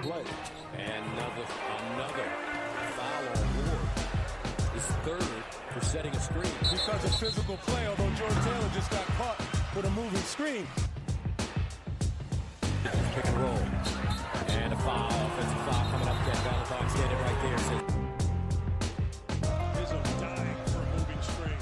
play. And another foul on board. His third for setting a screen. Because of physical play, although Jordan Taylor just got caught with a moving screen. Pick and roll. And a foul. Offensive foul coming up. Ken Valentine standing right there. Izzo dying for a moving screen.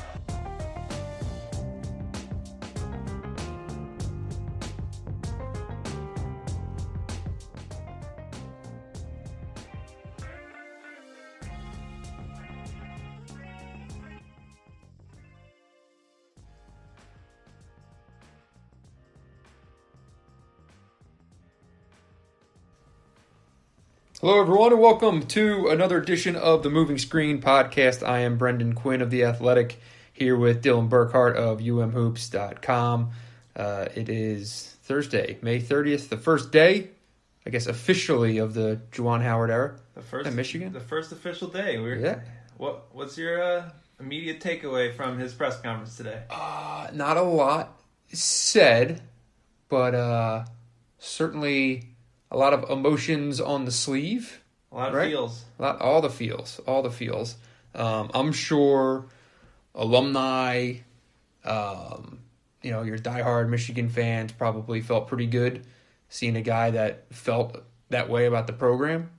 Hello, everyone, and welcome to another edition of the Moving Screen Podcast. I am Brendan Quinn of The Athletic, here with Dylan Burkhart of umhoops.com. It is Thursday, May 30th, the first day, I guess, officially of the Juwan Howard era in Michigan. The first official day. Yeah. What's your immediate takeaway from his press conference today? Not a lot said, but certainly a lot of emotions on the sleeve. A lot of feels. All the feels. I'm sure alumni, your diehard Michigan fans probably felt pretty good seeing a guy that felt that way about the program.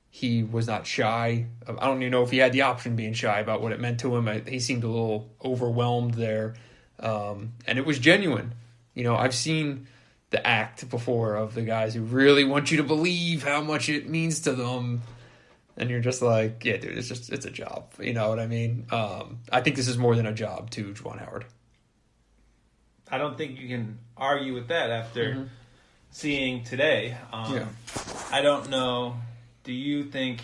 He was not shy. I don't even know if he had the option being shy about what it meant to him. He seemed a little overwhelmed there. And it was genuine. I've seen the act before of the guys who really want you to believe how much it means to them, and you're just like, yeah, dude, it's a job. You know what I mean? I think this is more than a job to Juwan Howard. I don't think you can argue with that after seeing today. I don't know. Do you think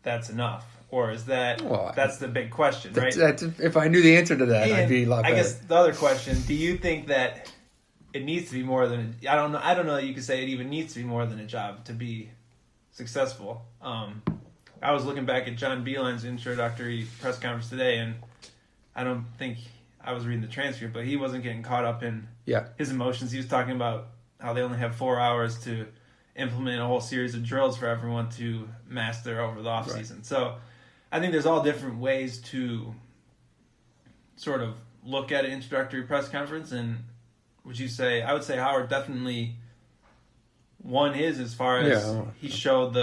that's enough? Or is that's the big question, right? If I knew the answer to that, I'd be a lot better. I guess the other question, do you think that it needs to be more than I don't know that you could say it even needs to be more than a job to be successful. I was looking back at John Beilein's introductory press conference today, and I don't think I was reading the transcript, but he wasn't getting caught up in his emotions. He was talking about how they only have 4 hours to implement a whole series of drills for everyone to master over the offseason. Right. So I think there's all different ways to sort of look at an introductory press conference, and I would say Howard definitely won his as far as he showed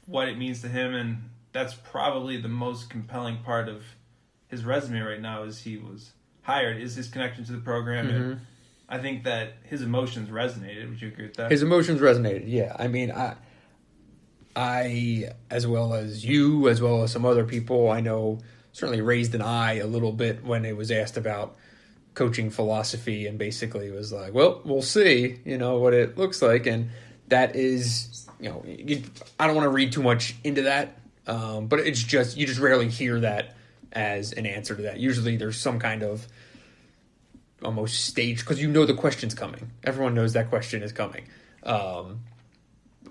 what it means to him, and that's probably the most compelling part of his resume right now is he was hired, is his connection to the program, and I think that his emotions resonated. Would you agree with that? His emotions resonated, yeah. I mean, I, as well as you, as well as some other people I know, certainly raised an eye a little bit when it was asked about coaching philosophy, and basically was like, well, we'll see, what it looks like. And that is, I don't want to read too much into that, but it's just, you just rarely hear that as an answer to that. Usually there's some kind of almost staged, because the question's coming. Everyone knows that question is coming.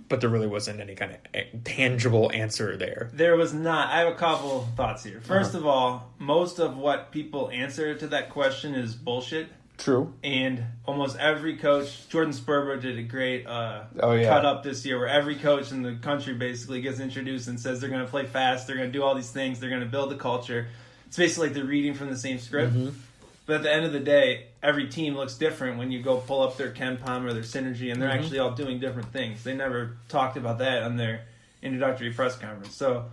But there really wasn't any kind of tangible answer there. There was not. I have a couple thoughts here. First of all, most of what people answer to that question is bullshit. True. And almost every coach, Jordan Sperber did a great cut up this year where every coach in the country basically gets introduced and says they're going to play fast, they're going to do all these things, they're going to build a culture. It's basically like they're reading from the same script. But at the end of the day, every team looks different when you go pull up their KenPom or their Synergy, and they're actually all doing different things. They never talked about that on their introductory press conference. So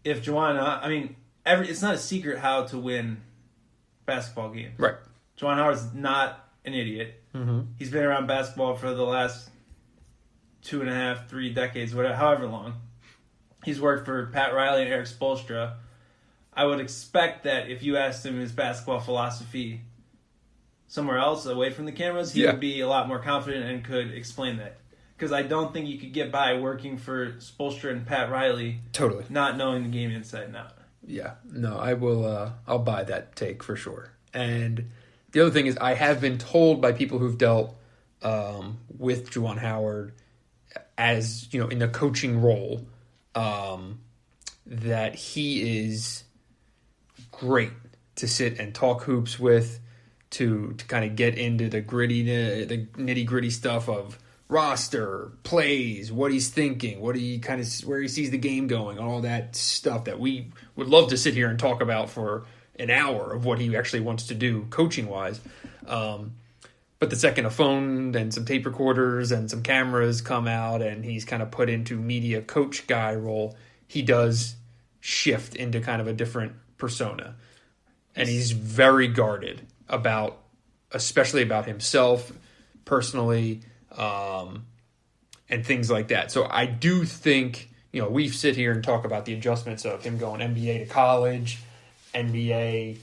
if Juwan, it's not a secret how to win basketball games. Right. Juwan Howard's not an idiot. He's been around basketball for the last 2.5, 3 decades, however long. He's worked for Pat Riley and Eric Spoelstra. I would expect that if you asked him his basketball philosophy somewhere else, away from the cameras, he would be a lot more confident and could explain that. Because I don't think you could get by working for Spoelstra and Pat Riley not knowing the game inside and out. Yeah, no, I will. I'll buy that take for sure. And the other thing is, I have been told by people who've dealt with Juwan Howard as in the coaching role that he is great to sit and talk hoops with, to kind of get into the nitty gritty stuff of roster, plays, what he's thinking, where he sees the game going, all that stuff that we would love to sit here and talk about for an hour of what he actually wants to do coaching wise. But the second a phone and some tape recorders and some cameras come out and he's kind of put into media coach guy role, he does shift into kind of a different persona. And he's very guarded especially about himself personally, and things like that. So I do think, we sit here and talk about the adjustments of him going NBA to college, NBA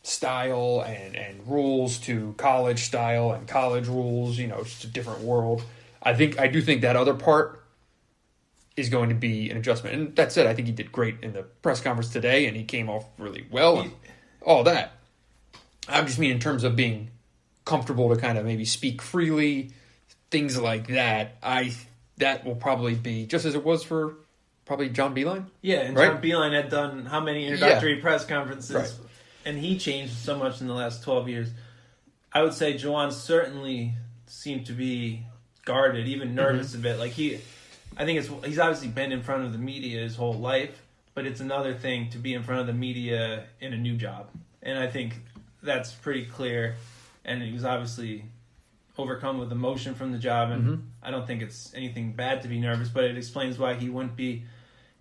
style and rules to college style and college rules, it's a different world. I do think that other part is going to be an adjustment. And that said, I think he did great in the press conference today and he came off really well and all that. I just mean in terms of being comfortable to kind of maybe speak freely, things like that. That will probably be just as it was for probably John Beilein. Yeah, and right? John Beilein had done how many introductory press conferences, right. And he changed so much in the last 12 years. I would say Juwan certainly seemed to be guarded, even nervous a bit. Like he's obviously been in front of the media his whole life, but it's another thing to be in front of the media in a new job. And I think that's pretty clear. And he was obviously overcome with emotion from the job. And I don't think it's anything bad to be nervous, but it explains why he wouldn't be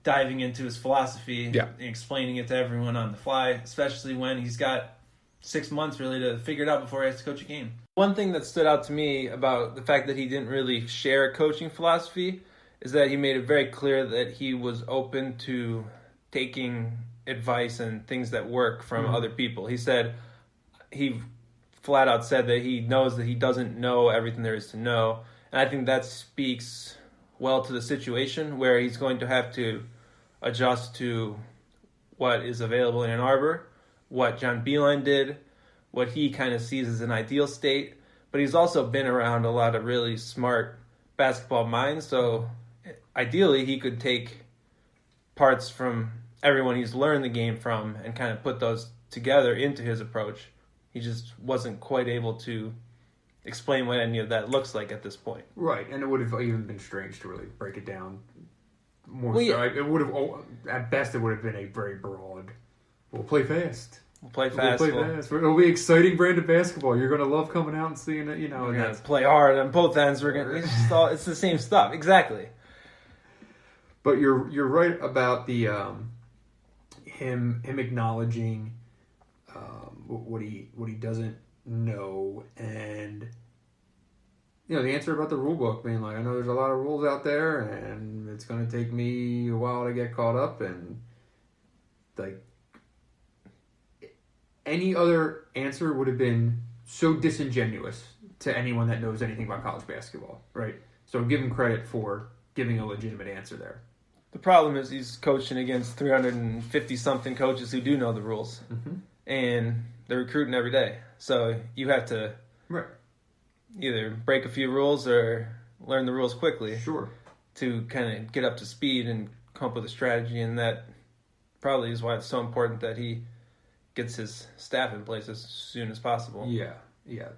diving into his philosophy and explaining it to everyone on the fly, especially when he's got 6 months really to figure it out before he has to coach a game. One thing that stood out to me about the fact that he didn't really share a coaching philosophy is that he made it very clear that he was open to taking advice and things that work from other people. He flat out said that he knows that he doesn't know everything there is to know. And I think that speaks well to the situation where he's going to have to adjust to what is available in Ann Arbor, what John Beilein did, what he kind of sees as an ideal state. But he's also been around a lot of really smart basketball minds, so ideally he could take parts from everyone he's learned the game from and kind of put those together into his approach. He just wasn't quite able to explain what any of that looks like at this point. Right, and it would have even been strange to really break it down more. Well, so. It would have, at best, it would have been a very broad. We'll play fast. We'll play fast. It'll be exciting brand of basketball. You're going to love coming out and seeing it. We're going to play hard on both ends. It's the same stuff. Exactly. But you're right about the him acknowledging what he doesn't know, and the answer about the rule book being like, I know there's a lot of rules out there and it's going to take me a while to get caught up, and like any other answer would have been so disingenuous to anyone that knows anything about college basketball, right? So give him credit for giving a legitimate answer there. The problem is he's coaching against 350-something coaches who do know the rules. And they're recruiting every day. So you have to either break a few rules or learn the rules quickly. Sure. To kind of get up to speed and come up with a strategy. And that probably is why it's so important that he gets his staff in place as soon as possible. Yeah.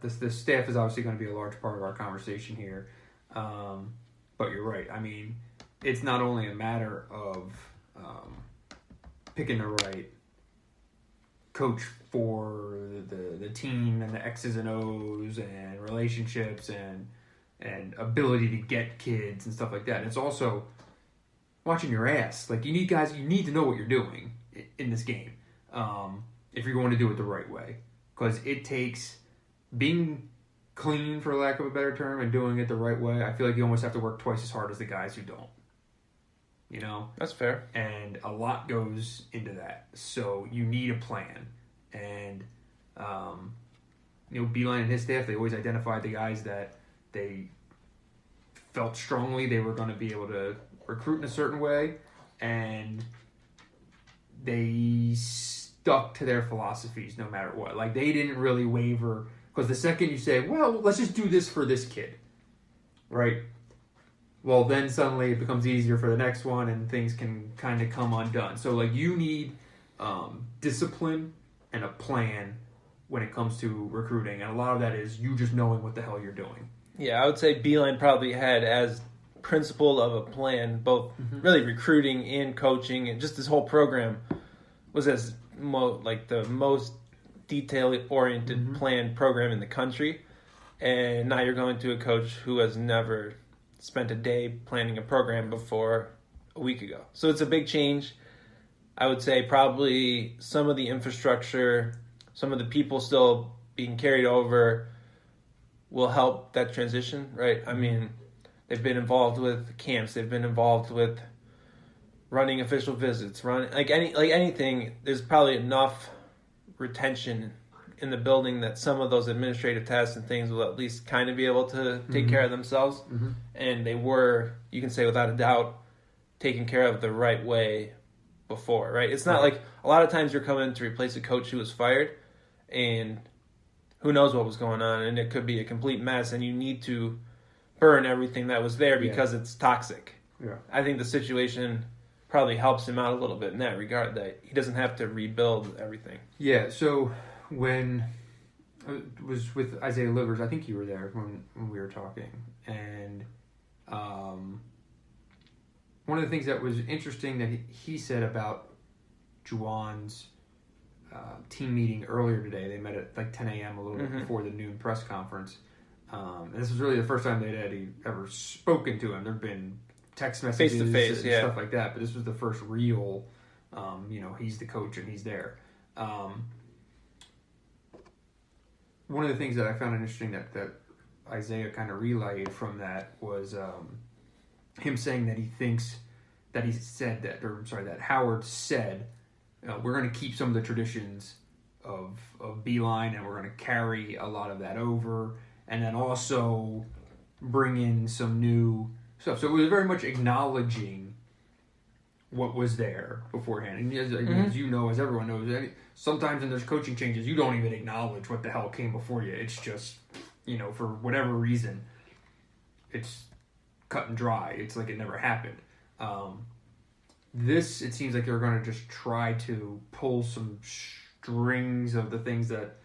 This staff is obviously going to be a large part of our conversation here. But you're right. I mean, it's not only a matter of picking the right coach for the team and the X's and O's and relationships and ability to get kids and stuff like that. And it's also watching your ass. Like, you need to know what you're doing in this game if you're going to do it the right way. Because it takes being clean, for lack of a better term, and doing it the right way. I feel like you almost have to work twice as hard as the guys who don't. That's fair. And a lot goes into that. So you need a plan. And, Beilein and his staff, they always identified the guys that they felt strongly they were going to be able to recruit in a certain way. And they stuck to their philosophies no matter what. Like, they didn't really waver. Because the second you say, well, let's just do this for this kid, right? Well, then suddenly it becomes easier for the next one and things can kind of come undone. So, like, you need discipline and a plan when it comes to recruiting, and a lot of that is you just knowing what the hell you're doing. Yeah, I would say Beeline probably had as principle of a plan, both really recruiting and coaching, and just this whole program was as the most detail-oriented planned program in the country. And now you're going to a coach who has never spent a day planning a program before a week ago. So it's a big change. I would say probably some of the infrastructure, some of the people still being carried over will help that transition, right? I mean, they've been involved with camps. They've been involved with running official visits, anything. There's probably enough retention in the building that some of those administrative tasks and things will at least kind of be able to take care of themselves. And they were, you can say without a doubt, taken care of the right way before, right? It's not like a lot of times you're coming to replace a coach who was fired and who knows what was going on, and it could be a complete mess, and you need to burn everything that was there because it's toxic. Yeah. I think the situation probably helps him out a little bit in that regard, that he doesn't have to rebuild everything. Yeah, so when it was with Isaiah Livers, I think you were there when we were talking, and one of the things that was interesting that he said about Juwan's team meeting earlier today, they met at like 10 a.m. a little bit before the noon press conference, and this was really the first time they'd ever spoken to him. There'd been text messages Face-to-face, and stuff like that, but this was the first real, he's the coach and he's there. One of the things that I found interesting that Isaiah kind of relayed from that was him saying that he thinks that that Howard said, we're going to keep some of the traditions of Beeline, and we're going to carry a lot of that over, and then also bring in some new stuff. So it was very much acknowledging what was there beforehand. And as you know, as everyone knows, sometimes when there's coaching changes, you don't even acknowledge what the hell came before you. It's just, for whatever reason, it's cut and dry. It's like it never happened. It seems like they're going to just try to pull some strings of the things that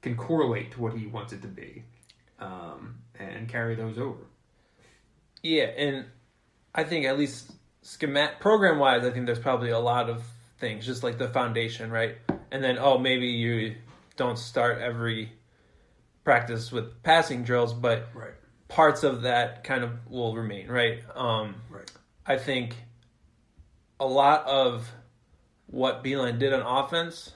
can correlate to what he wants it to be, and carry those over. Yeah, and I think at least program-wise, I think there's probably a lot of things, just like the foundation, right? And then, maybe you don't start every practice with passing drills, but parts of that kind of will remain, right? I think a lot of what Beeline did on offense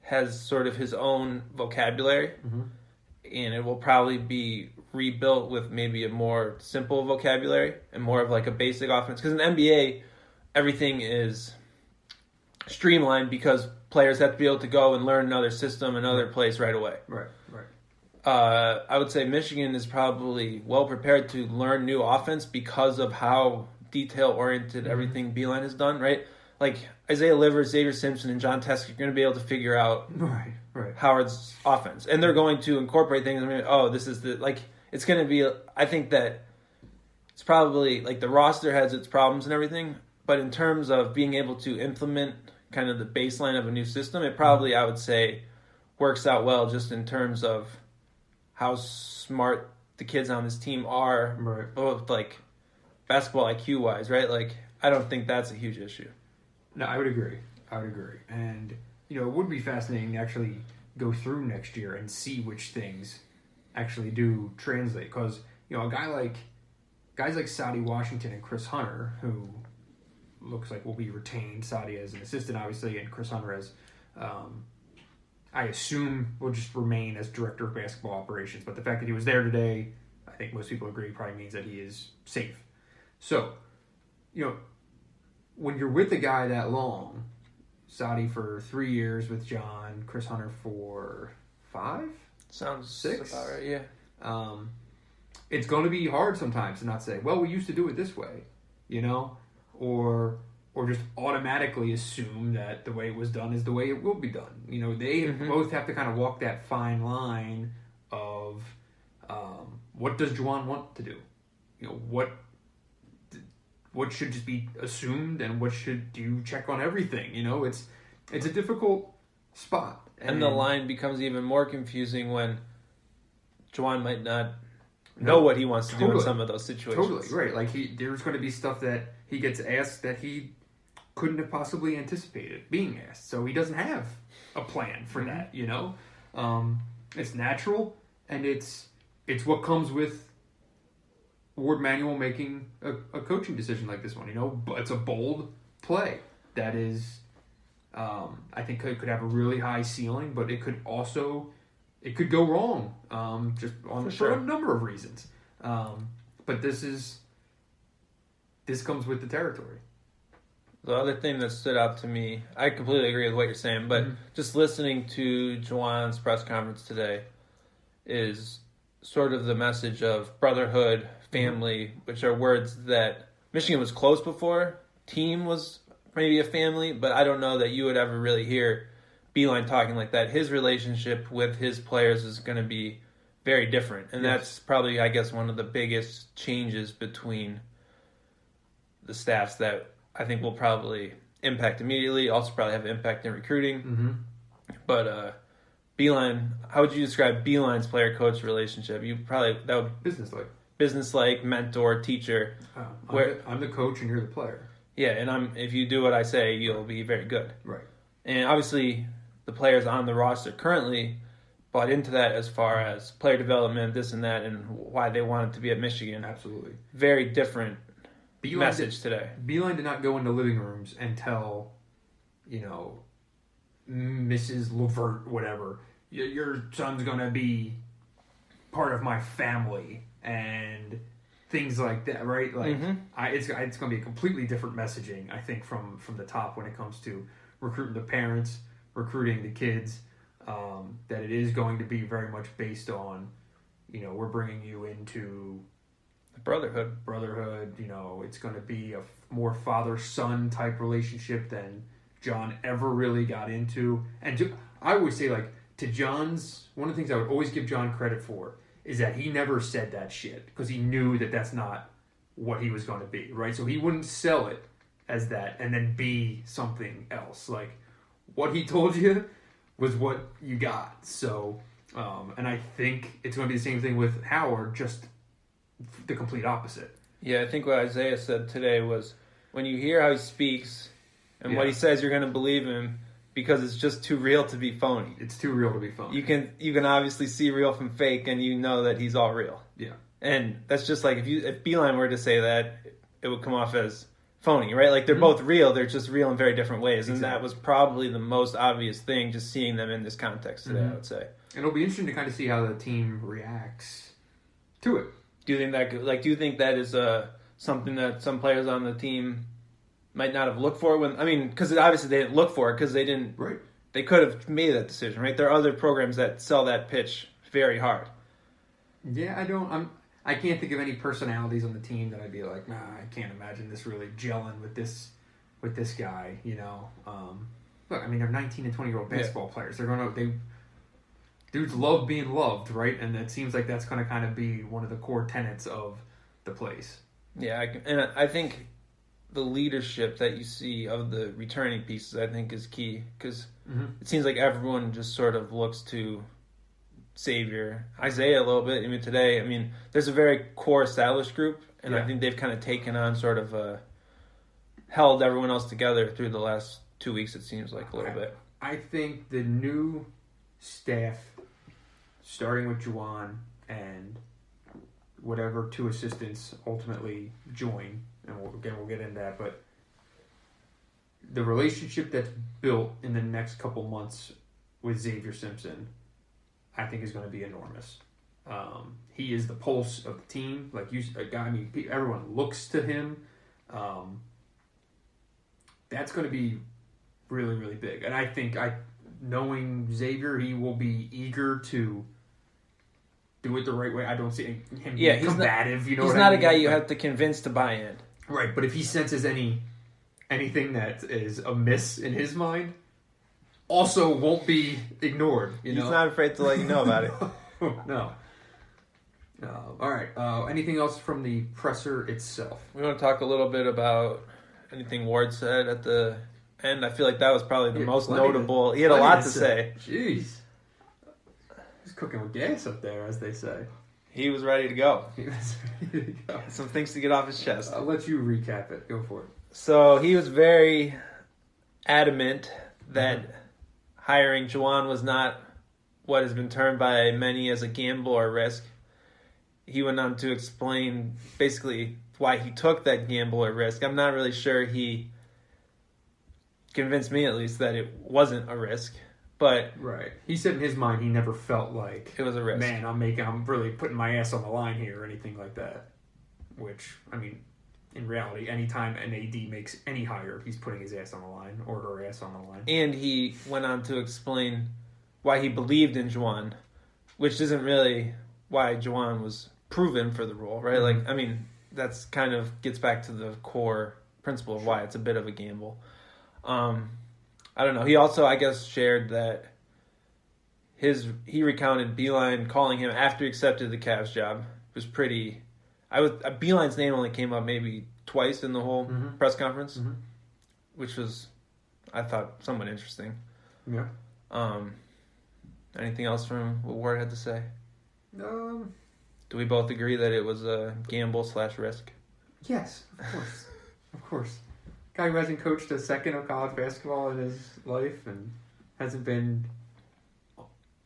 has sort of his own vocabulary, and it will probably be rebuilt with maybe a more simple vocabulary and more of like a basic offense. Because in the NBA, everything is streamlined because players have to be able to go and learn another system, another place right away. Right. I would say Michigan is probably well prepared to learn new offense because of how detail-oriented everything Beeline has done, right? Like Isaiah Livers, Xavier Simpson, and John Teske are going to be able to figure out Howard's offense. And they're going to incorporate things. This is it's going to be, I think that it's probably, like the roster has its problems and everything, but in terms of being able to implement kind of the baseline of a new system, it probably, I would say, works out well just in terms of how smart the kids on this team are, both like basketball IQ wise, right? Like, I don't think that's a huge issue. No, I would agree. And, it would be fascinating to actually go through next year and see which things actually do translate. Because, guys like Saudi Washington and Chris Hunter, who looks like will be retained, Saudi as an assistant, obviously, and Chris Hunter as, I assume, will just remain as director of basketball operations. But the fact that he was there today, I think most people agree, probably means that he is safe. So, when you're with a guy that long, Saudi for 3 years with John, Chris Hunter for 5? Sounds 6? about right, yeah. It's going to be hard sometimes to not say, well, we used to do it this way, or just automatically assume that the way it was done is the way it will be done. They both have to kind of walk that fine line of what does Juwan want to do? What should just be assumed and what should you check on everything? It's a difficult spot. And the line becomes even more confusing when Juwan might not know what he wants to do in some of those situations. Totally, right. Like, there's going to be stuff that he gets asked that he couldn't have possibly anticipated being asked. So he doesn't have a plan for that, you know? It's natural, and it's what comes with Ward Manuel making a coaching decision like this one, you know? But it's a bold play that is, I think could have a really high ceiling, but it could go wrong, just for a number of reasons. But this comes with the territory. The other thing that stood out to me, I completely agree with what you're saying, but just listening to Juwan's press conference today is sort of the message of brotherhood, family, which are words that Michigan was close before. Team was maybe a family, but I don't know that you would ever really hear Beilein talking like that. His relationship with his players is going to be very different, and that's probably, I guess, one of the biggest changes between the staffs that I think will probably impact immediately, also probably have impact in recruiting. But Beilein, how would you describe Beilein's player-coach relationship? That would business-like, mentor, teacher. I'm the coach and you're the player. Yeah, and if you do what I say, you'll be very good. Right. And obviously, the players on the roster currently bought into that as far as player development, this and that, and why they wanted to be at Michigan. Absolutely. Very different message today. Beilein did not go into living rooms and tell, Mrs. Levert, whatever, your son's going to be part of my family and things like that, right? Like, it's going to be a completely different messaging, I think, from the top when it comes to recruiting the parents, recruiting the kids, that it is going to be very much based on, we're bringing you into brotherhood, it's going to be a more father-son type relationship than John ever really got into. And I would say, like, to John's, one of the things I would always give John credit for is that he never said that shit, because he knew that that's not what he was going to be, right? So he wouldn't sell it as that and then be something else. Like, what he told you was what you got. So, and I think it's going to be the same thing with Howard, just the complete opposite. Yeah, I think what Isaiah said today was, when you hear how he speaks and what he says, you're going to believe him because it's just too real to be phony. It's too real to be phony. You can obviously see real from fake, and you know that he's all real. Yeah. And that's just like, if Beilein were to say that, it would come off as phony, right? Like, they're both real, they're just real in very different ways. And that was probably the most obvious thing, just seeing them in this context today, I would say. And it'll be interesting to kind of see how the team reacts to it. Do you think that is something that some players on the team might not have looked for because obviously they didn't look for it because they didn't. Right. They could have made that decision, right? There are other programs that sell that pitch very hard. Yeah, I can't think of any personalities on the team that I'd be like, I can't imagine this really gelling with this guy. Look, they're 19 and 20-year-old basketball players. Dudes love being loved, right? And it seems like that's going to kind of be one of the core tenets of the place. Yeah, I think the leadership that you see of the returning pieces, I think, is key, because it seems like everyone just sort of looks to Xavier, Isaiah a little bit. Today, there's a very core established group, and I think they've kind of taken on sort of held everyone else together through the last 2 weeks, it seems like, a little bit. I think the new staff, starting with Juwan and whatever two assistants ultimately join, and we'll get into that, but the relationship that's built in the next couple months with Xavier Simpson, I think, is going to be enormous. He is the pulse of the team. Everyone looks to him. That's going to be really, really big. And I think, knowing Xavier, he will be eager to do it the right way. I don't see him being combative. He's not a guy you have to convince to buy in. Right, but if he senses anything that is amiss in his mind, also won't be ignored. He's not afraid to let you know about it. No. All right. Anything else from the presser itself? We want to talk a little bit about anything Ward said at the And I feel like that was probably the most plenty notable. He had a lot to say. Jeez. He's cooking with gas up there, as they say. He was ready to go. He was ready to go. Some things to get off his chest. I'll let you recap it. Go for it. So he was very adamant that hiring Juwan was not what has been termed by many as a gamble or risk. He went on to explain basically why he took that gamble or risk. I'm not really sure he convinced me, at least, that it wasn't a risk, but Right. He said in his mind he never felt like it was a risk. Man, I'm really putting my ass on the line here or anything like that. Which, I mean, in reality, anytime an AD makes any hire, he's putting his ass on the line or her ass on the line. And he went on to explain why he believed in Juwan, which isn't really why Juwan was proven for the role, right? Mm-hmm. Like, I mean, that's kind of gets back to the core principle of why it's a bit of a gamble. I don't know. He also, I guess, shared that he recounted Beeline calling him after he accepted the Cavs job. It was pretty. Beeline's name only came up maybe twice in the whole press conference, which was, I thought, somewhat interesting. Yeah. Anything else from what Ward had to say? Um. Do we both agree that it was a gamble/risk? Yes, of course, of course. Guy who hasn't coached a second of college basketball in his life and hasn't been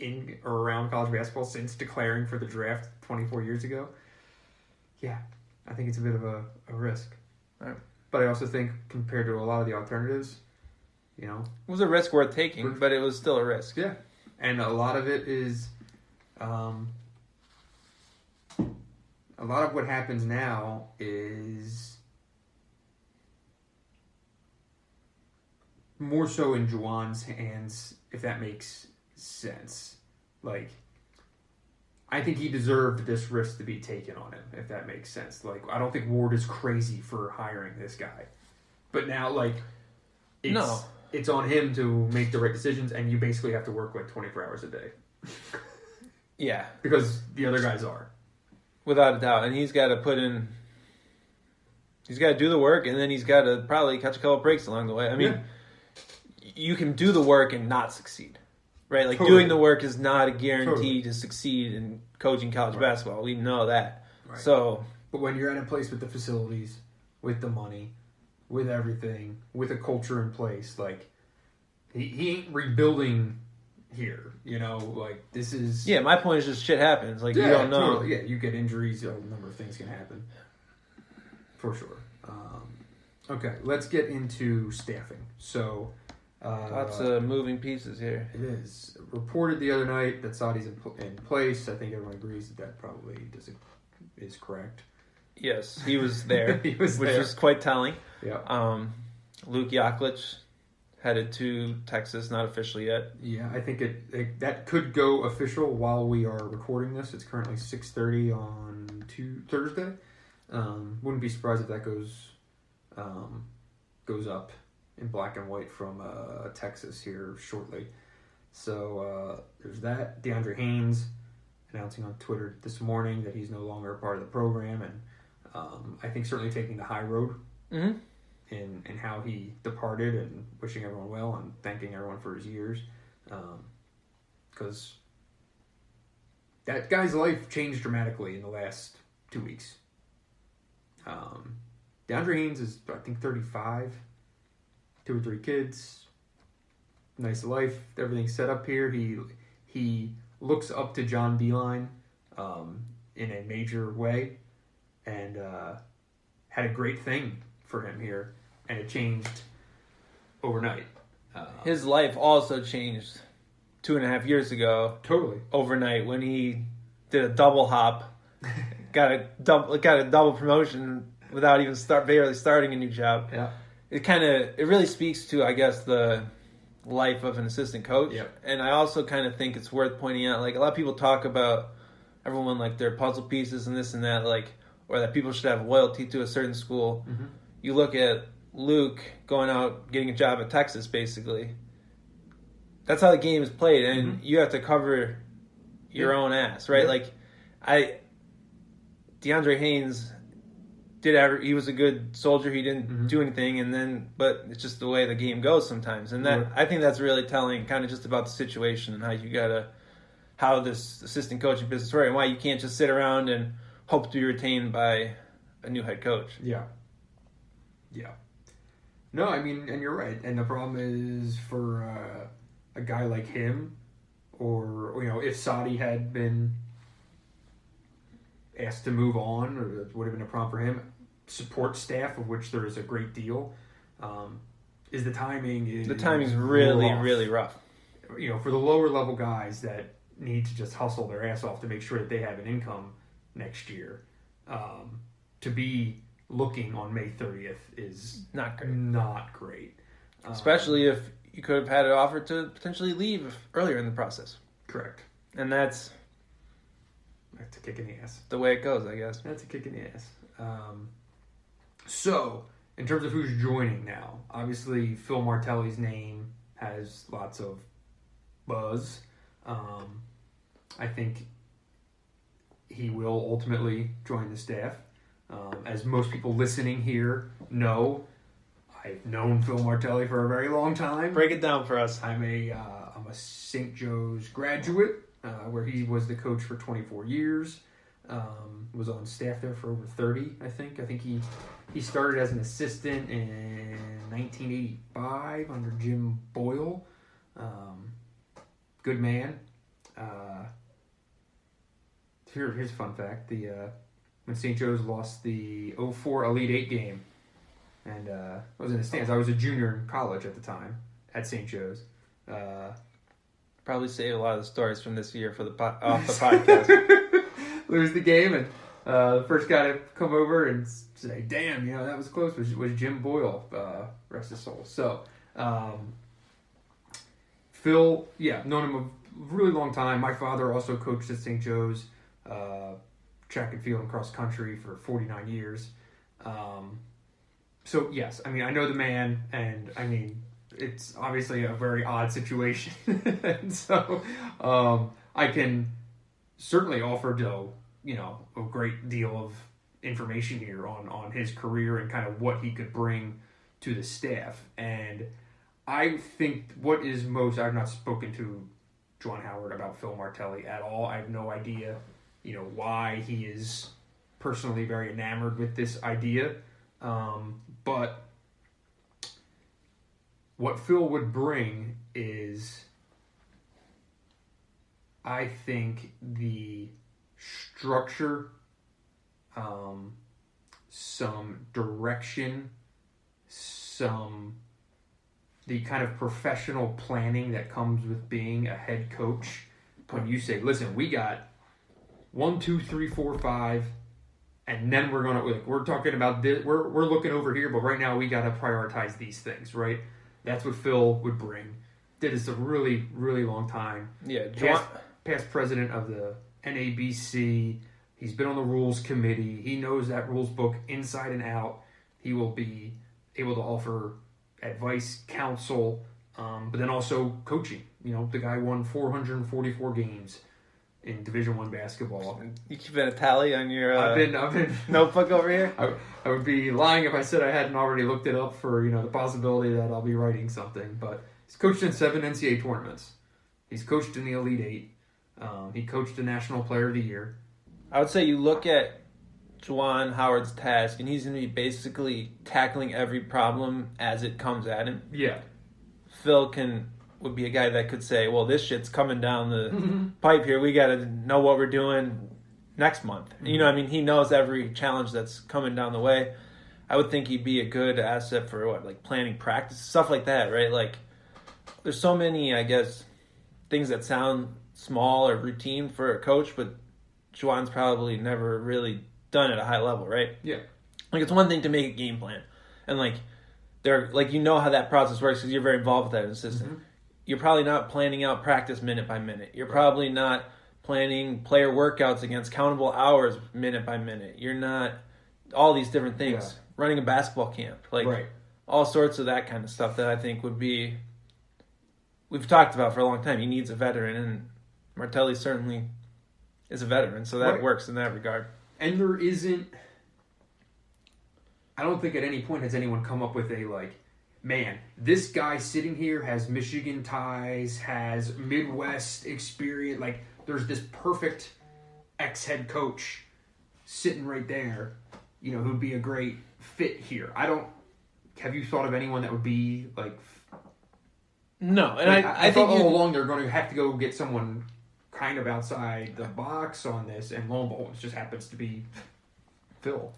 in or around college basketball since declaring for the draft 24 years ago. Yeah, I think it's a bit of a risk. Right. But I also think compared to a lot of the alternatives, you know. It was a risk worth taking, but it was still a risk. Yeah. And a lot of it is, a lot of what happens now is more so in Juwan's hands, if that makes sense. Like, I think he deserved this risk to be taken on him, if that makes sense. Like, I don't think Ward is crazy for hiring this guy. But now, like, it's on him to make the right decisions, and you basically have to work like 24 hours a day. Yeah. Because the other guys are. Without a doubt. And he's got to do the work, and then he's got to probably catch a couple breaks along the way. I mean, you can do the work and not succeed, right? Like, doing the work is not a guarantee to succeed in coaching college basketball. We know that. Right. So, but when you're at a place with the facilities, with the money, with everything, with a culture in place, like, he ain't rebuilding here, you know? Like, this is... Yeah, my point is just shit happens. Like, you don't know. Totally. Yeah, you get injuries, a number of things can happen. For sure. Okay, let's get into staffing. So... Lots of moving pieces here. It is. Reported the other night that Saudi's in place. I think everyone agrees that probably is correct. Yes, he was there, He was which there. was quite telling. Yeah. Luke Yaklich headed to Texas, not officially yet. Yeah, I think that could go official while we are recording this. It's currently 6:30 on Thursday. Wouldn't be surprised if that goes up in black and white from Texas here shortly. So there's that. DeAndre Haynes announcing on Twitter this morning that he's no longer a part of the program, and I think certainly taking the high road in how he departed and wishing everyone well and thanking everyone for his years, because that guy's life changed dramatically in the last 2 weeks. DeAndre Haynes is, I think, 35. 2 or 3 kids, nice life, everything's set up here. He looks up to John Beeline in a major way, and had a great thing for him here, and it changed overnight. His life also changed 2.5 years ago. Totally. Overnight, when he did a double hop, got a double promotion without even barely starting a new job. Yeah. It really speaks to, I guess, the life of an assistant coach. Yep. And I also kind of think it's worth pointing out, like, a lot of people talk about everyone, like, their puzzle pieces and this and that, like, or that people should have loyalty to a certain school. Mm-hmm. You look at Luke going out, getting a job at Texas, basically. That's how the game is played, and you have to cover your own ass, right? Yeah. Like, DeAndre Haynes he was a good soldier. He didn't do anything, but it's just the way the game goes sometimes. And that I think that's really telling, kind of just about the situation and how this assistant coaching business works, and why you can't just sit around and hope to be retained by a new head coach. Yeah. No, I mean, and you're right. And the problem is for a guy like him, or if Sadi had been asked to move on, or it would have been a problem for him. Support staff, of which there is a great deal, is the timing. The timing's really, rough. really rough. For the lower level guys that need to just hustle their ass off to make sure that they have an income next year, to be looking on May 30th is not great. Especially if you could have had an offer to potentially leave earlier in the process. Correct. And that's a kick in the ass. The way it goes, I guess. That's a kick in the ass. So, in terms of who's joining now, obviously Phil Martelli's name has lots of buzz. I think he will ultimately join the staff. As most people listening here know, I've known Phil Martelli for a very long time. Break it down for us. I'm a St. Joe's graduate, where he was the coach for 24 years. Was on staff there for over 30, I think. I think he started as an assistant in 1985 under Jim Boyle. Good man. Here's a fun fact. When St. Joe's lost the 04 Elite Eight game, and I was in the stands. I was a junior in college at the time at St. Joe's. Probably save a lot of the stories from this year for off the podcast. Lose the game, and the first guy to come over and say, "Damn, that was close," was Jim Boyle, rest his soul. So, Phil, known him a really long time. My father also coached at St. Joe's, track and field and cross country for 49 years. So yes, I mean, I know the man, and I mean, it's obviously a very odd situation. And so, I can certainly offer a great deal of information here on his career and kind of what he could bring to the staff. And I think I've not spoken to Juwan Howard about Phil Martelli at all. I have no idea, why he is personally very enamored with this idea. But what Phil would bring is, I think, the structure, some direction, the kind of professional planning that comes with being a head coach. When you say, listen, we got 1, 2, 3, 4, 5, and then we're talking about this, we're looking over here, but right now we got to prioritize these things, right? That's what Phil would bring. Did this a really, really long time. Yeah, past president of the NABC. He's been on the rules committee. He knows that rules book inside and out. He will be able to offer advice, counsel, but then also coaching. The guy won 444 games in Division I basketball. You keeping a tally on your I've been notebook over here? I would be lying if I said I hadn't already looked it up for the possibility that I'll be writing something. But he's coached in 7 NCAA tournaments. He's coached in the Elite Eight. He coached the National Player of the Year. I would say you look at Juwan Howard's task, and he's going to be basically tackling every problem as it comes at him. Yeah. Phil would be a guy that could say, well, this shit's coming down the pipe here. We got to know what we're doing next month. Mm-hmm. He knows every challenge that's coming down the way. I would think he'd be a good asset for planning practice, stuff like that, right? There's so many, I guess, things that sound small or routine for a coach, but Juwan's probably never really done at a high level, right? Yeah. It's one thing to make a game plan, and how that process works because you're very involved with that as an assistant. Mm-hmm. You're probably not planning out practice minute by minute. You're probably not planning player workouts against countable hours minute by minute. You're not all these different things. Yeah. Running a basketball camp, right. All sorts of that kind of stuff that I think would be. We've talked about for a long time. He needs a veteran, and Martelli certainly is a veteran, so that works in that regard. And there isn't I don't think at any point has anyone come up with a, like, man, this guy sitting here has Michigan ties, has Midwest experience. Like, there's this perfect ex-head coach sitting right there, you know, who'd be a great fit here. Have you thought of anyone that would be, like... No, and like, I thought think all along they're going to have to go get someone kind of outside the box on this, and lo and behold, it just happens to be Phil.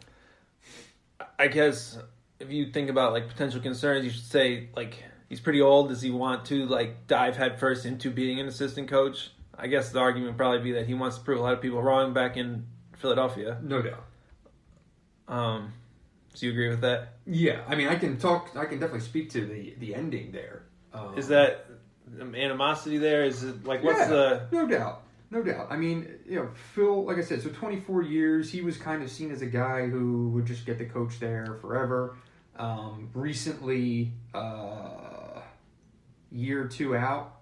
I guess if you think about like potential concerns, you should say like he's pretty old. Does he want to like dive headfirst into being an assistant coach? I guess the argument would probably be that he wants to prove a lot of people wrong back in Philadelphia. No doubt. Do you agree with that? Yeah, I mean, I can definitely speak to the ending there. Is that animosity there? Is it like what's the? No doubt. I mean, you know, Phil, like I said, so 24 years, he was kind of seen as a guy who would just get the coach there forever. Recently, year or two out,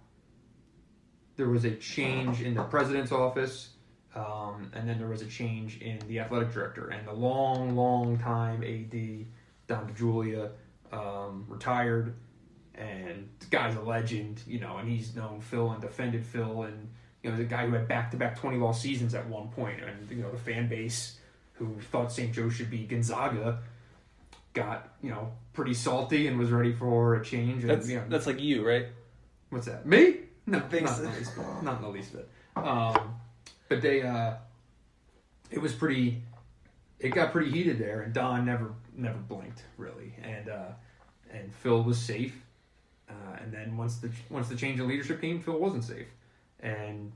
there was a change in the president's office, and then there was a change in the athletic director, and the long time AD, Don DeJulia, retired. And the guy's a legend, you know, and he's known Phil and defended Phil, and you know, the guy who had back-to-back 20-loss seasons at one point, and you know, the fan base who thought St. Joe should be Gonzaga got, you know, pretty salty and was ready for a change. And, that's like you, right? What's that? Me? No, not in the least bit. But they, it got pretty heated there, and Don never blinked really, and Phil was safe. And then once the change in leadership came, Phil wasn't safe, and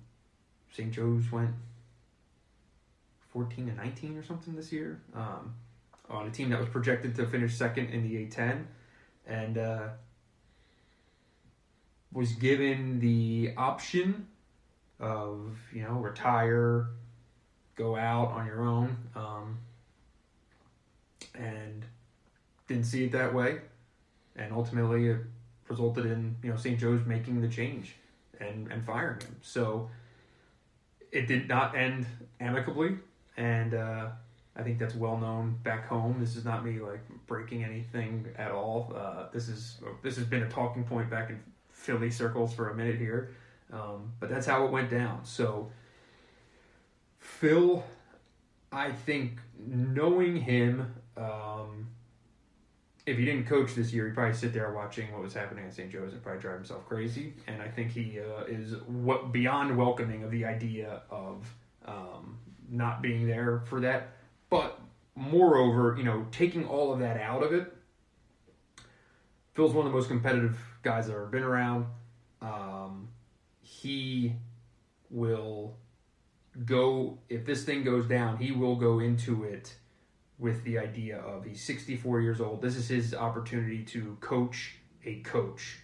St. Joe's went 14-19 or something this year on a team that was projected to finish second in the A-10, and was given the option of, you know, retire, go out on your own, and didn't see it that way, and ultimately it resulted in, you know, St. Joe's making the change and firing him. So it did not end amicably, and I think that's well known back home. This is not me like breaking anything at all. This has been a talking point back in Philly circles for a minute here, but that's how it went down. So Phil, I think, knowing him, if he didn't coach this year, he'd probably sit there watching what was happening at St. Joe's and probably drive himself crazy. And I think he is beyond welcoming of the idea of not being there for that. But moreover, you know, taking all of that out of it, Phil's one of the most competitive guys I've ever been around. He will go, if this thing goes down, he will go into it with the idea of he's 64 years old. This is his opportunity to coach a coach.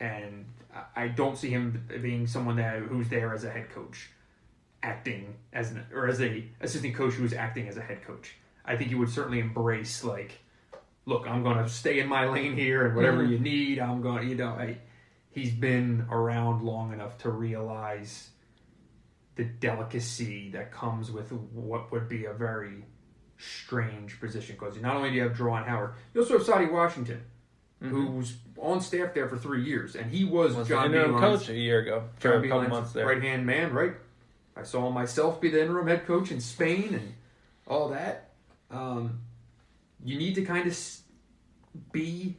And I don't see him being someone who's there as a head coach, acting as a assistant coach who's acting as a head coach. I think he would certainly embrace, like, look, I'm going to stay in my lane here, and whatever you need, I'm going, you know, he's been around long enough to realize the delicacy that comes with what would be a very strange position. Because not only do you have Juwan Howard, you also have Sadie Washington, who's on staff there for 3 years, and he was John interim Beeline's coach a year ago for a couple months there. Right-hand man, right? I saw myself be the interim head coach in Spain and all that. You need to kind of be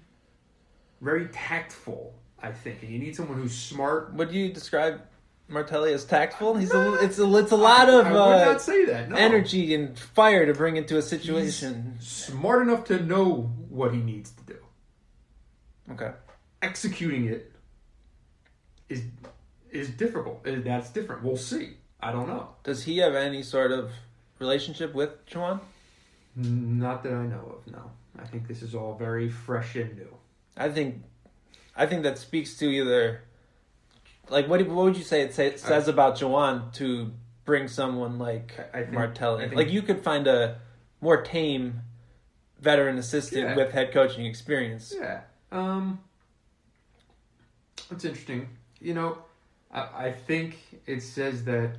very tactful, I think, and you need someone who's smart. Would you describe Martelli as tactful? It's a lot of I would not say that. No. energy and fire to bring into a situation. He's smart enough to know what he needs to do. Okay. Executing it is difficult. That's different. We'll see. I don't know. Does he have any sort of relationship with Juwan? Not that I know of. No. I think this is all very fresh and new. I think that speaks to either, like, what would you say it says about Juwan to bring someone like Martelli? Like, you could find a more tame veteran assistant with head coaching experience. Yeah. That's interesting. You know, I think it says that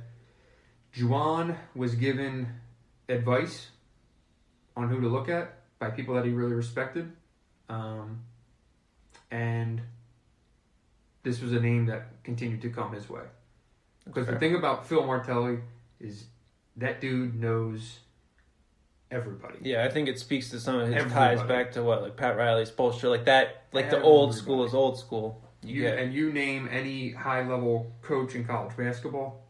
Juwan was given advice on who to look at by people that he really respected. And this was a name that continued to come his way. Because the thing about Phil Martelli is that dude knows everybody. Yeah, I think it speaks to some of his Everybody. ties back to like Pat Riley, Spoelstra, like that, like the old school is old school. And you name any high-level coach in college basketball,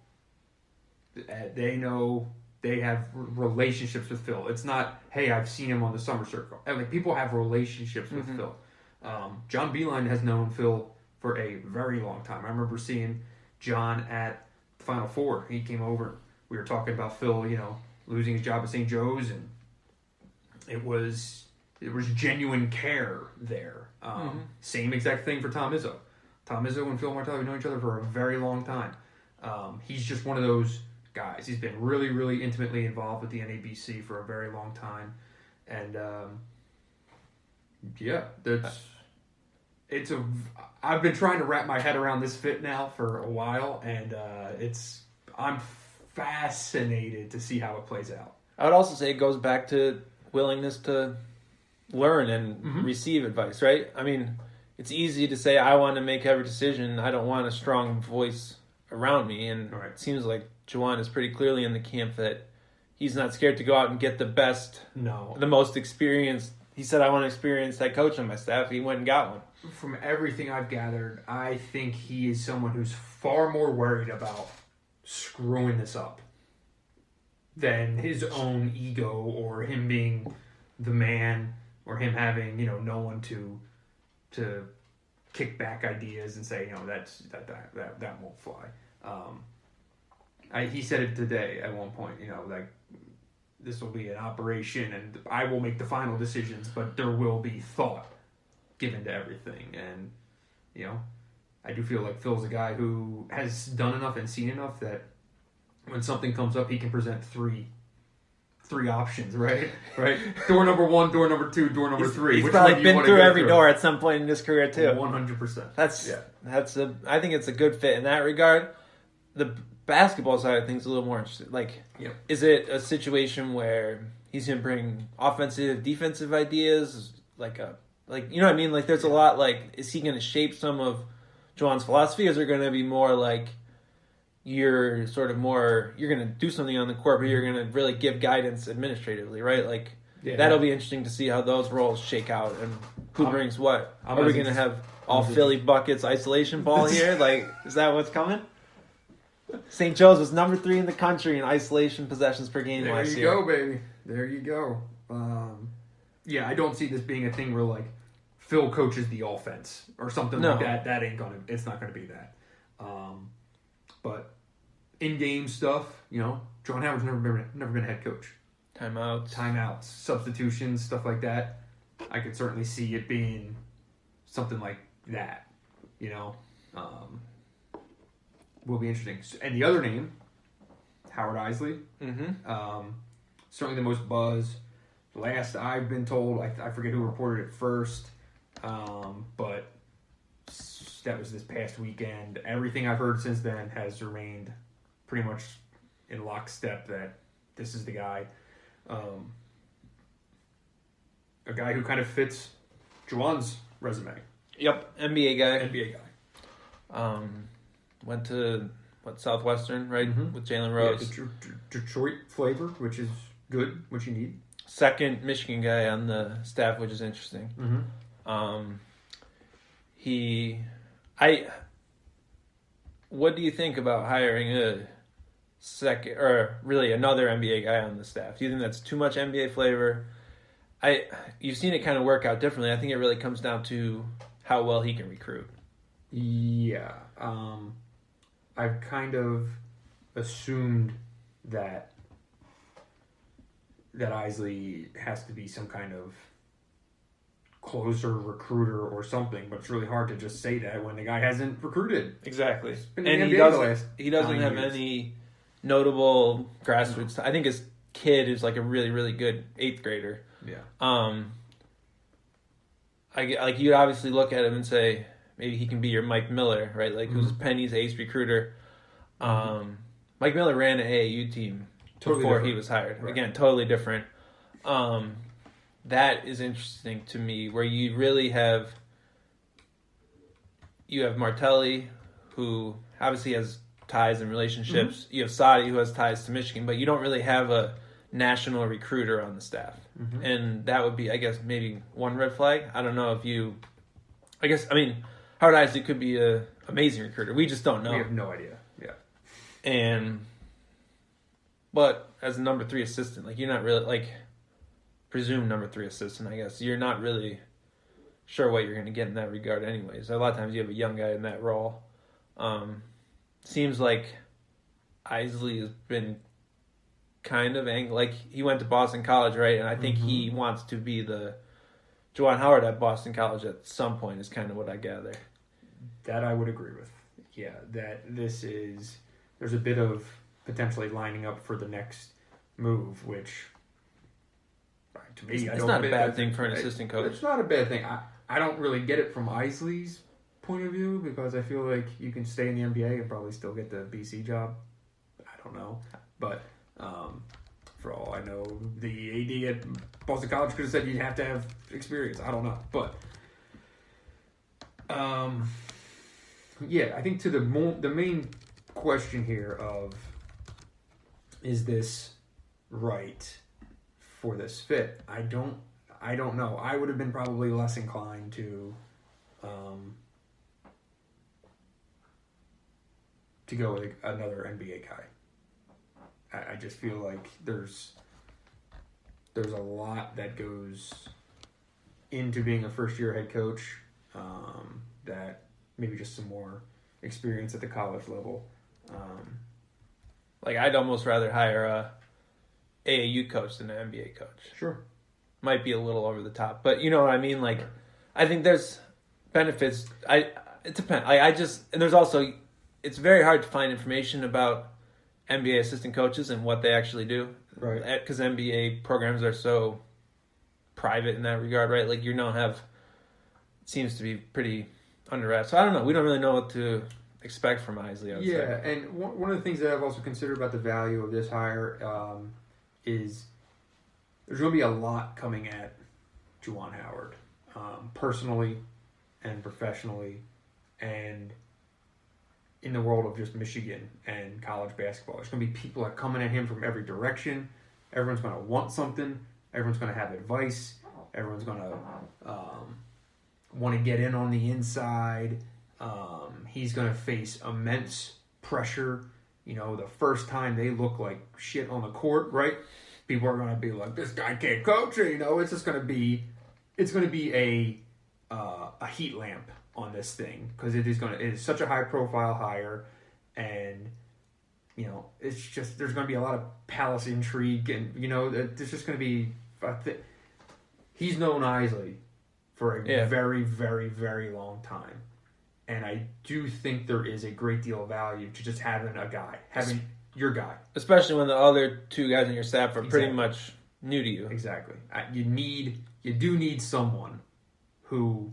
they know, they have relationships with Phil. It's not, hey, I've seen him on the summer circle. Like, people have relationships with Phil. John Beilein has known Phil for a very long time. I remember seeing John at the Final Four. He came over. We were talking about Phil, losing his job at St. Joe's, and it was genuine care there. Same exact thing for Tom Izzo. Tom Izzo and Phil Martelli have known each other for a very long time. He's just one of those guys. He's been really, really intimately involved with the NABC for a very long time. And, I've been trying to wrap my head around this fit now for a while, and I'm fascinated to see how it plays out. I would also say it goes back to willingness to learn and receive advice, right? I mean, it's easy to say, I want to make every decision. I don't want a strong voice around me. And It seems like Juwan is pretty clearly in the camp that he's not scared to go out and get the best, the most experienced. He said, I want an experienced head coach on my staff. He went and got one. From everything I've gathered, I think he is someone who's far more worried about screwing this up than his own ego or him being the man or him having, no one to kick back ideas and say, that won't fly. He said it today at one point, like, this will be an operation and I will make the final decisions, but there will be thought given to everything. And, I do feel like Phil's a guy who has done enough and seen enough that when something comes up, he can present three options, right? Right? Door number 1, door number 2, door number 3. He's probably been through every door at some point in his career too. 100%. I think it's a good fit in that regard. The basketball side of things is a little more interesting. Like, is it a situation where he's going to bring offensive, defensive ideas? Like, you know what I mean? Like, there's a lot, like, is he going to shape some of Juwan's philosophy? Or is there going to be more like, you're going to do something on the court, but you're going to really give guidance administratively, right? Like, that'll be interesting to see how those roles shake out and who brings what. Are we going to have all Philly buckets isolation ball here? Like, is that what's coming? St. Joe's was number 3 in the country in isolation possessions per game last year. There you go, baby. There you go. I don't see this being a thing where, like, Phil coaches the offense or something like that. It's not going to be that. But in-game stuff, Juwan Howard's never been a head coach. Timeouts, substitutions, stuff like that. I could certainly see it being something like that, will be interesting. And the other name, Howard Isley, certainly the most buzz. Last I've been told, I forget who reported it first, but that was this past weekend. Everything I've heard since then has remained pretty much in lockstep that this is the guy. A guy who kind of fits Juwan's resume. Yep, NBA guy. NBA guy. Went to Southwestern, right, with Jalen Rose. The Detroit flavor, which is good, which you need. Second Michigan guy on the staff, which is interesting. What do you think about hiring a second, or really another NBA guy on the staff? Do you think that's too much NBA flavor? You've seen it kind of work out differently. I think it really comes down to how well he can recruit. Yeah. I've kind of assumed that Isley has to be some kind of closer recruiter or something, but it's really hard to just say that when the guy hasn't recruited. Exactly. And he doesn't have any notable grassroots. I think his kid is like a really, really good 8th grader. Yeah. You'd obviously look at him and say, maybe he can be your Mike Miller, right? Like, who's Penny's ace recruiter. Mike Miller ran an AAU team before he was hired. Right. Again, totally different. That is interesting to me, where you really have Martelli, who obviously has ties and relationships. Mm-hmm. You have Sadi, who has ties to Michigan, but you don't really have a national recruiter on the staff. Mm-hmm. And that would be, I guess, maybe one red flag. I don't know if you... Howard Isley could be an amazing recruiter. We just don't know. We have no idea. Yeah. But as a number 3 assistant, like, you're not really, presumed number 3 assistant, I guess. You're not really sure what you're going to get in that regard anyways. A lot of times you have a young guy in that role. Seems like Isley has been kind of he went to Boston College, right? And I think he wants to be the Juwan Howard at Boston College at some point is kind of what I gather. That I would agree with. Yeah, that there's a bit of potentially lining up for the next move, which to me, it's not a bad thing for an assistant coach. It's not a bad thing. I don't really get it from Isley's point of view, because I feel like you can stay in the NBA and probably still get the BC job. I don't know. But for all I know, the AD at Boston College could have said you'd have to have experience. I don't know. But I think to the main question here of, is this right for this fit? I don't know. I would have been probably less inclined to go with another NBA guy. I just feel like there's a lot that goes into being a first-year head coach, that maybe just some more experience at the college level. I'd almost rather hire a AAU coach than an NBA coach. Sure. Might be a little over the top, but you know what I mean? I think there's benefits. It depends. And there's also, it's very hard to find information about NBA assistant coaches and what they actually do. Right. Because NBA programs are so private in that regard, right? You don't have, it seems to be pretty under wraps. So I don't know. We don't really know what to expect from Isley, I would say. And one of the things that I've also considered about the value of this hire is there's going to be a lot coming at Juwan Howard, personally and professionally, and in the world of just Michigan and college basketball. There's going to be people that are coming at him from every direction. Everyone's going to want something. Everyone's going to have advice. Everyone's going to want to get in on the inside. He's going to face immense pressure. The first time they look like shit on the court, right? People are going to be like, this guy can't coach. It's just going to be, a heat lamp on this thing, because it is such a high profile hire, and it's just, there's going to be a lot of palace intrigue, and there's just going to be, he's known Isley for a very, very, very long time, and I do think there is a great deal of value to just having your guy, especially when the other 2 guys on your staff are pretty much new to you. Exactly. You do need someone who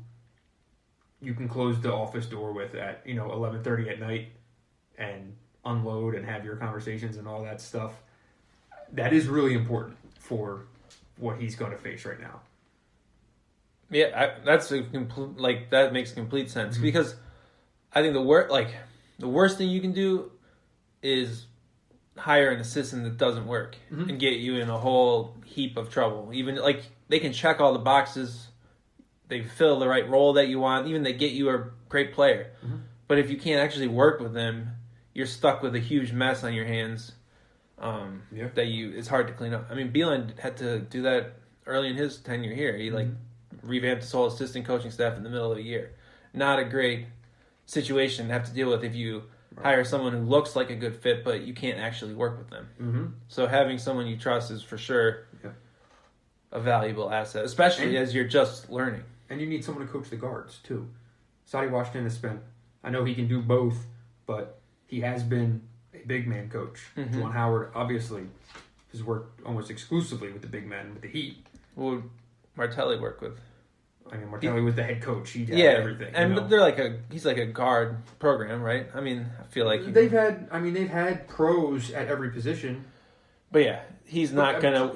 you can close the office door with at 11:30 at night and unload and have your conversations and all that stuff. That is really important for what he's going to face right now. Yeah, that makes complete sense, because I think the worst thing you can do is hire an assistant that doesn't work and get you in a whole heap of trouble. Even they can check all the boxes. They fill the right role that you want. Even they get you a great player. Mm-hmm. But if you can't actually work with them, you're stuck with a huge mess on your hands it's hard to clean up. I mean, Beilein had to do that early in his tenure here. He revamped his whole assistant coaching staff in the middle of a year. Not a great situation to have to deal with if you hire someone who looks like a good fit, but you can't actually work with them. Mm-hmm. So having someone you trust is for sure a valuable asset, especially as you're just learning. And you need someone to coach the guards, too. Sadi Washington has spent, I know he can do both, but he has been a big man coach. Mm-hmm. Juwan Howard, obviously, has worked almost exclusively with the big men, with the Heat. What would Martelli work with? I mean, Martelli was the head coach. He did everything. And but they're he's like a guard program, right? I mean, I feel like they've had pros at every position. But yeah, he's not gonna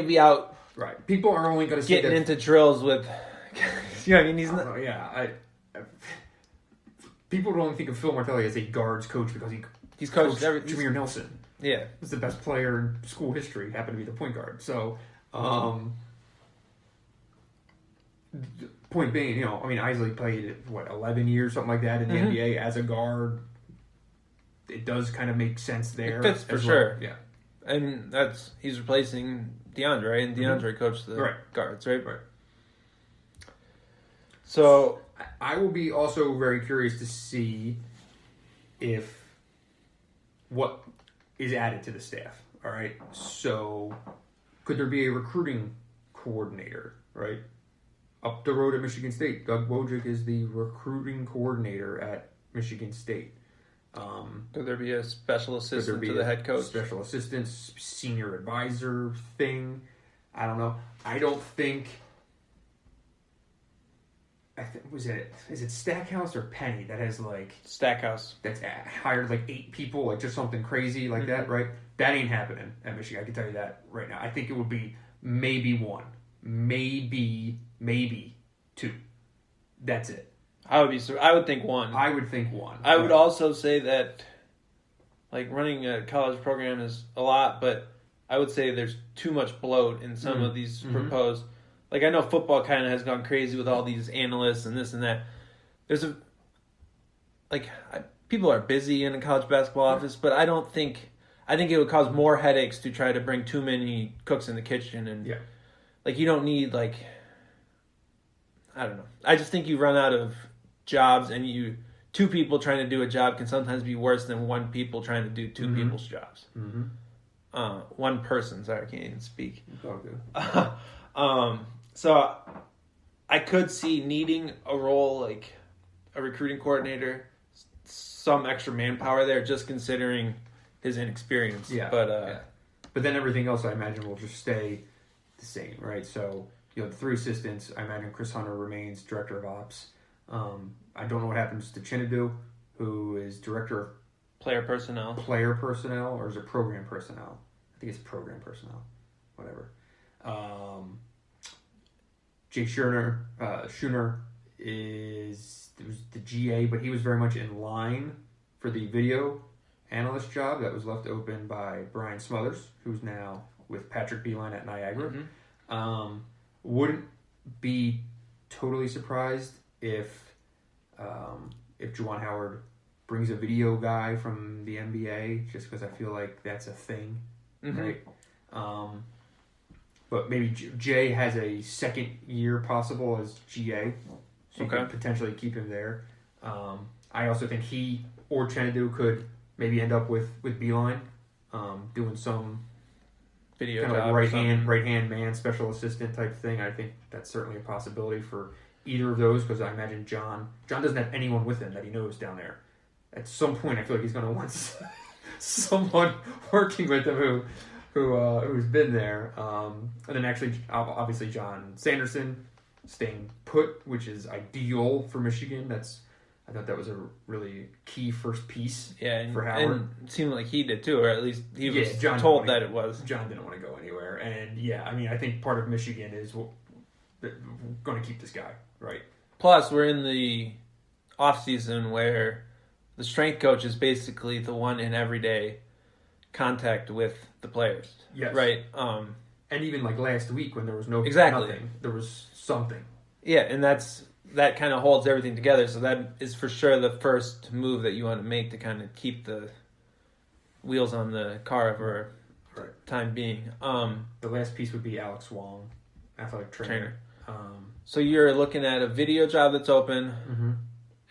be out Right. People are only going to say getting that into drills with. You know what I mean? He's not. People don't only think of Phil Martelli as a guards coach because He's coached Jameer Nelson. Yeah. Was the best player in school history. Happened to be the point guard. So, point being, Isley played 11 years, something like that, in the NBA as a guard. It does kind of make sense there. It fits for sure. Yeah. And he's replacing DeAndre, and DeAndre coached the guards, right? Right. So I will be also very curious to see what is added to the staff. All right. So could there be a recruiting coordinator, right? Up the road at Michigan State, Doug Wojcik is the recruiting coordinator at Michigan State. Could there be a special assistant to the head coach? Special assistant, senior advisor thing. I don't know. I don't think. Is it Stackhouse or Penny that has Stackhouse? That's hired 8 people, just something crazy like that, right? That ain't happening at Michigan. I can tell you that right now. I think it would be maybe 1, maybe 2. That's it. I would think 1. I would think 1. I would also say that, running a college program is a lot, but I would say there's too much bloat in some of these proposed. I know football kind of has gone crazy with all these analysts and this and that. There's people are busy in a college basketball office, but I think it would cause more headaches to try to bring too many cooks in the kitchen. And you don't need I don't know. I just think you run out of jobs, and 2 people trying to do a job can sometimes be worse than 1 people trying to do 2 people's jobs. 1 person. Sorry, I can't even speak. It's all good. So I could see needing a role like a recruiting coordinator, some extra manpower there, just considering his inexperience. Yeah. But then everything else, I imagine, will just stay the same, right? So, the 3 assistants, I imagine Chris Hunter remains director of ops. I don't know what happens to Chinadu, who is director of player personnel, or is it program personnel? I think it's program personnel. Whatever. Jake Schooner was the GA, but he was very much in line for the video analyst job that was left open by Brian Smothers, who's now with Patrick Beeline at Niagara. Wouldn't be totally surprised if Juwan Howard brings a video guy from the NBA, just because I feel like that's a thing, right? But maybe Jay has a second year possible as GA, so you could potentially keep him there. I also think he or Chenadu could maybe end up with Beeline, doing some video kind of job, right hand man, special assistant type thing. I think that's certainly a possibility for either of those, because I imagine John doesn't have anyone with him that he knows down there. At some point, I feel like he's going to want someone working with him who's been there. And then actually, obviously, John Sanderson staying put, which is ideal for Michigan. I thought that was a really key first piece for Howard. And it seemed like he did too, or at least he was John told that it was. John didn't want to go anywhere. And I think part of Michigan is we're going to keep this guy, right? Plus, we're in the off-season where the strength coach is basically the one in everyday contact with the players. Yes. Right? And even last week when there was nothing, there was something. Yeah, and that kind of holds everything together. So that is for sure the first move that you want to make to kind of keep the wheels on the car for time being. The last piece would be Alex Wong, athletic trainer. So you're looking at a video job that's open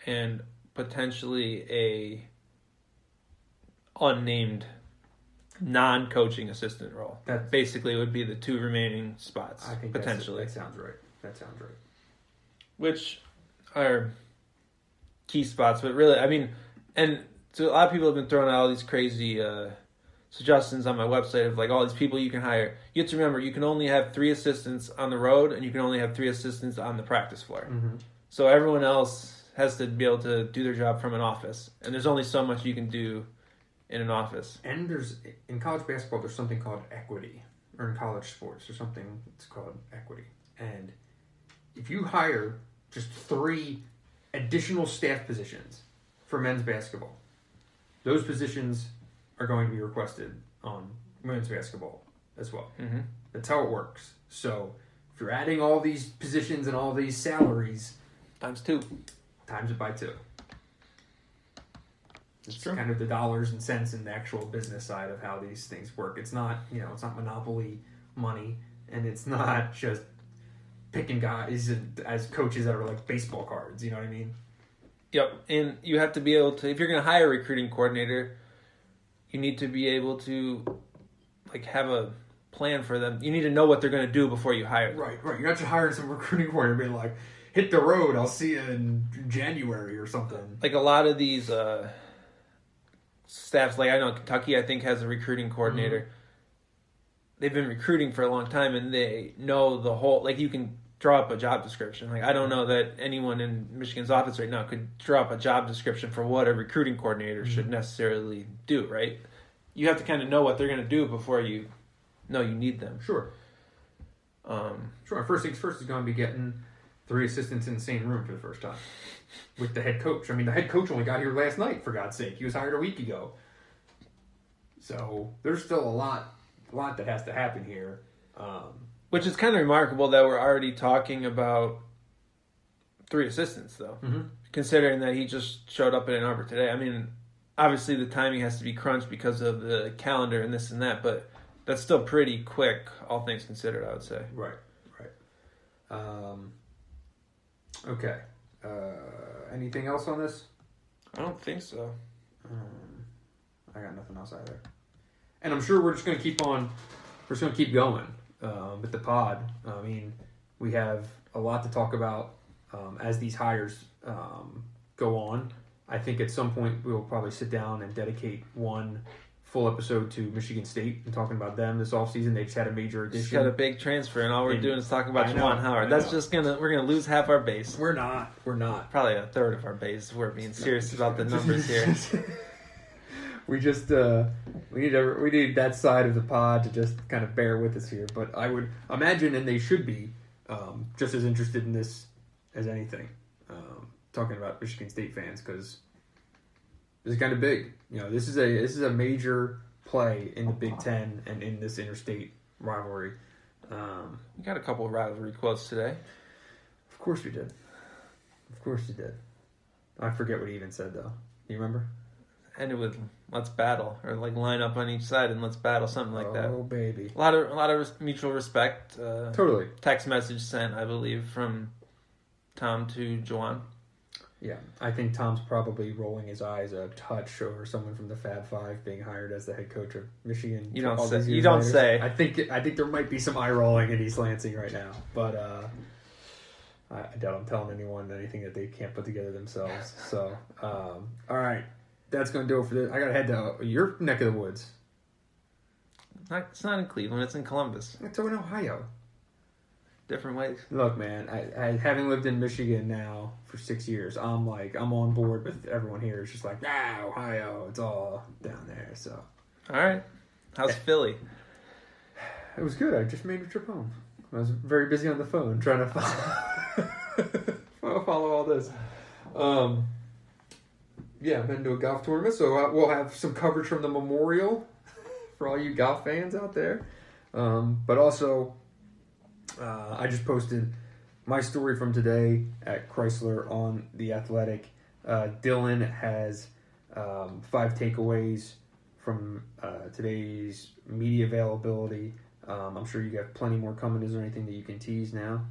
and potentially a unnamed non-coaching assistant role. That basically would be the 2 remaining spots. I think potentially. That sounds right. Which are key spots, but really, and so a lot of people have been throwing out all these crazy suggestions on my website of all these people you can hire. You have to remember, you can only have 3 assistants on the road, and you can only have 3 assistants on the practice floor. So everyone else has to be able to do their job from an office, and there's only so much you can do in an office. And in college basketball, there's something called equity, or in college sports, or something that's called equity. And if you hire just 3 additional staff positions for men's basketball, those positions are going to be requested on women's basketball as well. Mm-hmm. That's how it works. So if you're adding all these positions and all these salaries, Times 2. times it by 2. It's true. kind of the dollars and cents in the actual business side of how these things work. It's not, it's not monopoly money, and it's not just picking guys as coaches that are like baseball cards. You know what I mean? Yep, and you have to be able to, if you're going to hire a recruiting coordinator, you need to be able to have a plan for them. You need to know what they're going to do before you hire them. Right. You're not just hiring some recruiting coordinator being like, hit the road, I'll see you in January or something. Like a lot of these staffs, like I know Kentucky, I think, has a recruiting coordinator. Mm-hmm. They've been recruiting for a long time, and they know the whole, you can draw up a job description. I don't know that anyone in Michigan's office right now could draw up a job description for what a recruiting coordinator should necessarily do, right? You have to kind of know what they're going to do before you know you need them. Sure. First things first is going to be getting 3 assistants in the same room for the first time with the head coach. I mean, the head coach only got here last night, for God's sake. He was hired a week ago. So there's still a lot that has to happen here. Which is kind of remarkable that we're already talking about 3 assistants, though, considering that he just showed up in Ann Arbor today. I mean, obviously the timing has to be crunched because of the calendar and this and that, but that's still pretty quick, all things considered, I would say. Right. Okay. Anything else on this? I don't think so. I got nothing else either. And I'm sure we're just going to keep going with the pod. I mean, we have a lot to talk about as these hires go on. I think at some point we'll probably sit down and dedicate one full episode to Michigan State and talking about them this offseason. They just had a major addition. Just got a big transfer, and all we're doing is talking about Juwan Howard. That's just we're gonna lose half our base. We're not. Probably a third of our base. We're being serious about the numbers here. We just we need that side of the pod to just kind of bear with us here. But I would imagine, and they should be, just as interested in this as anything. Talking about Michigan State fans, because this is kind of big. This is a major play in the Big Ten and in this interstate rivalry. We got a couple of rivalry quotes today. Of course we did. I forget what he even said though. You remember? Ended with "Let's battle" or line up on each side and let's battle, something like that. Oh baby! A lot of mutual respect. Totally. Text message sent, I believe, from Tom to Juwan. Yeah, I think Tom's probably rolling his eyes a touch over someone from the Fab Five being hired as the head coach of Michigan. You don't say. I think there might be some eye rolling in East Lansing right now, but I doubt I'm telling anyone anything that they can't put together themselves. So, all right, that's gonna do it for this. I gotta head to your neck of the woods. It's not in Cleveland. It's in Columbus. It's in Ohio. Different ways. Look, man, I having lived in Michigan now for 6 years, I'm on board with everyone here. It's just Ohio, it's all down there. So, all right, how's Philly? It was good. I just made a trip home. I was very busy on the phone trying to follow all this. Yeah, I've been to a golf tournament, so we'll have some coverage from the Memorial for all you golf fans out there. But also, I just posted my story from today at Chrysler on The Athletic. Dylan has 5 takeaways from today's media availability. I'm sure you got plenty more coming. Is there anything that you can tease now?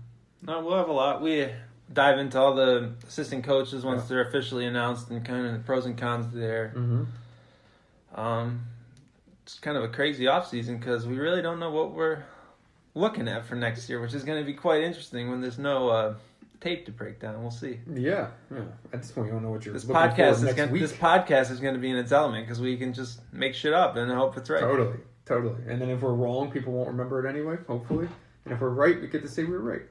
No, we'll have a lot. We dive into all the assistant coaches once they're officially announced and kind of the pros and cons there. Mm-hmm. It's kind of a crazy offseason because we really don't know what we're looking at for next year, which is going to be quite interesting when there's no tape to break down. We'll see. Yeah. At this point, you don't know what you're this looking podcast for is next week. This podcast is going to be in its element because we can just make shit up and hope it's right. Totally. And then if we're wrong, people won't remember it anyway, hopefully. And if we're right, we get to say we were right.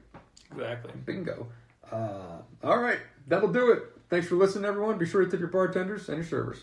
Exactly. Bingo. All right. That'll do it. Thanks for listening, everyone. Be sure to tip your bartenders and your servers.